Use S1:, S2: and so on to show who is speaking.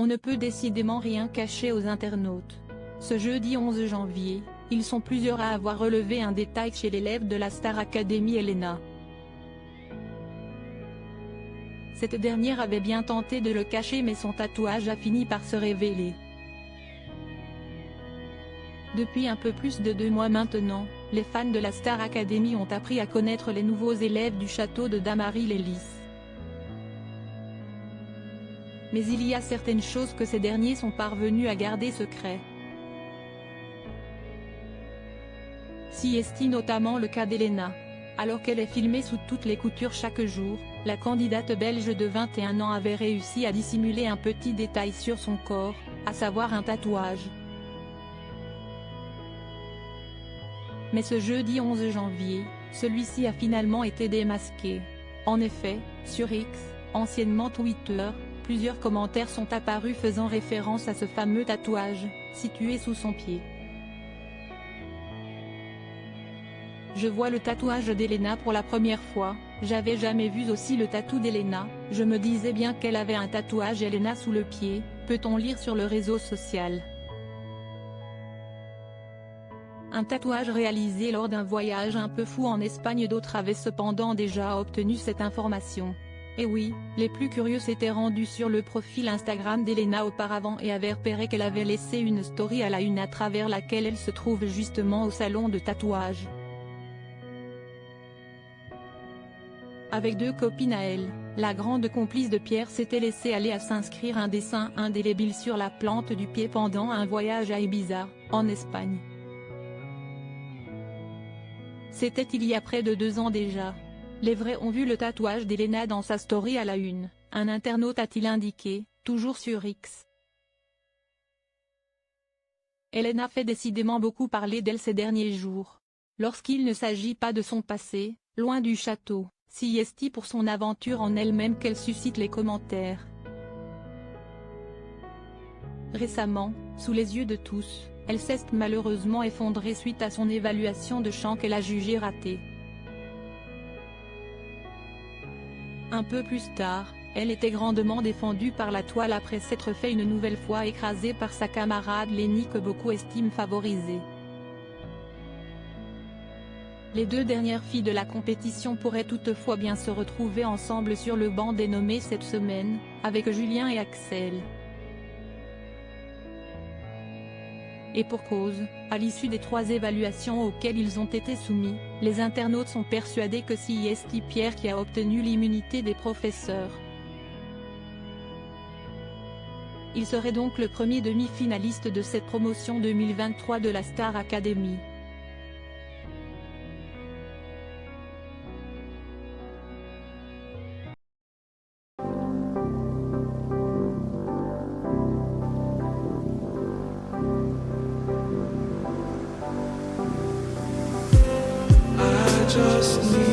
S1: On ne peut décidément rien cacher aux internautes. Ce jeudi 11 janvier, ils sont plusieurs à avoir relevé un détail chez l'élève de la Star Academy Elena. Cette dernière avait bien tenté de le cacher mais son tatouage a fini par se révéler. Depuis un peu plus de 2 mois maintenant, les fans de la Star Academy ont appris à connaître les nouveaux élèves du château de Damary-les-Lys. Mais il y a certaines choses que ces derniers sont parvenus à garder secret. Si est notamment le cas d'Elena. Alors qu'elle est filmée sous toutes les coutures chaque jour, la candidate belge de 21 ans avait réussi à dissimuler un petit détail sur son corps, à savoir un tatouage. Mais ce jeudi 11 janvier, celui-ci a finalement été démasqué. En effet, sur X, anciennement Twitter, plusieurs commentaires sont apparus faisant référence à ce fameux tatouage, situé sous son pied. Je vois le tatouage d'Elena pour la première fois, j'avais jamais vu aussi le tatou d'Elena, je me disais bien qu'elle avait un tatouage Elena sous le pied, peut-on lire sur le réseau social. Un tatouage réalisé lors d'un voyage un peu fou en Espagne. D'autres avaient cependant déjà obtenu cette information. Et oui, les plus curieux s'étaient rendus sur le profil Instagram d'Elena auparavant et avaient repéré qu'elle avait laissé une story à la une à travers laquelle elle se trouve justement au salon de tatouage. Avec 2 copines à elle, la grande complice de Pierre s'était laissée aller à s'inscrire un dessin indélébile sur la plante du pied pendant un voyage à Ibiza, en Espagne. C'était il y a près de 2 ans déjà. Les vrais ont vu le tatouage d'Elena dans sa story à la une, un internaute a-t-il indiqué, toujours sur X. Elena fait décidément beaucoup parler d'elle ces derniers jours. Lorsqu'il ne s'agit pas de son passé, loin du château, si est pour son aventure en elle-même qu'elle suscite les commentaires. Récemment, sous les yeux de tous, elle s'est malheureusement effondrée suite à son évaluation de chant qu'elle a jugée ratée. Un peu plus tard, elle était grandement défendue par la toile après s'être fait une nouvelle fois écraser par sa camarade Lenny que beaucoup estiment favorisée. Les 2 dernières filles de la compétition pourraient toutefois bien se retrouver ensemble sur le banc dénommé cette semaine, avec Julien et Axel. Et pour cause, à l'issue des 3 évaluations auxquelles ils ont été soumis, les internautes sont persuadés que c'est Pierre qui a obtenu l'immunité des professeurs. Il serait donc le premier demi-finaliste de cette promotion 2023 de la Star Academy.
S2: Just need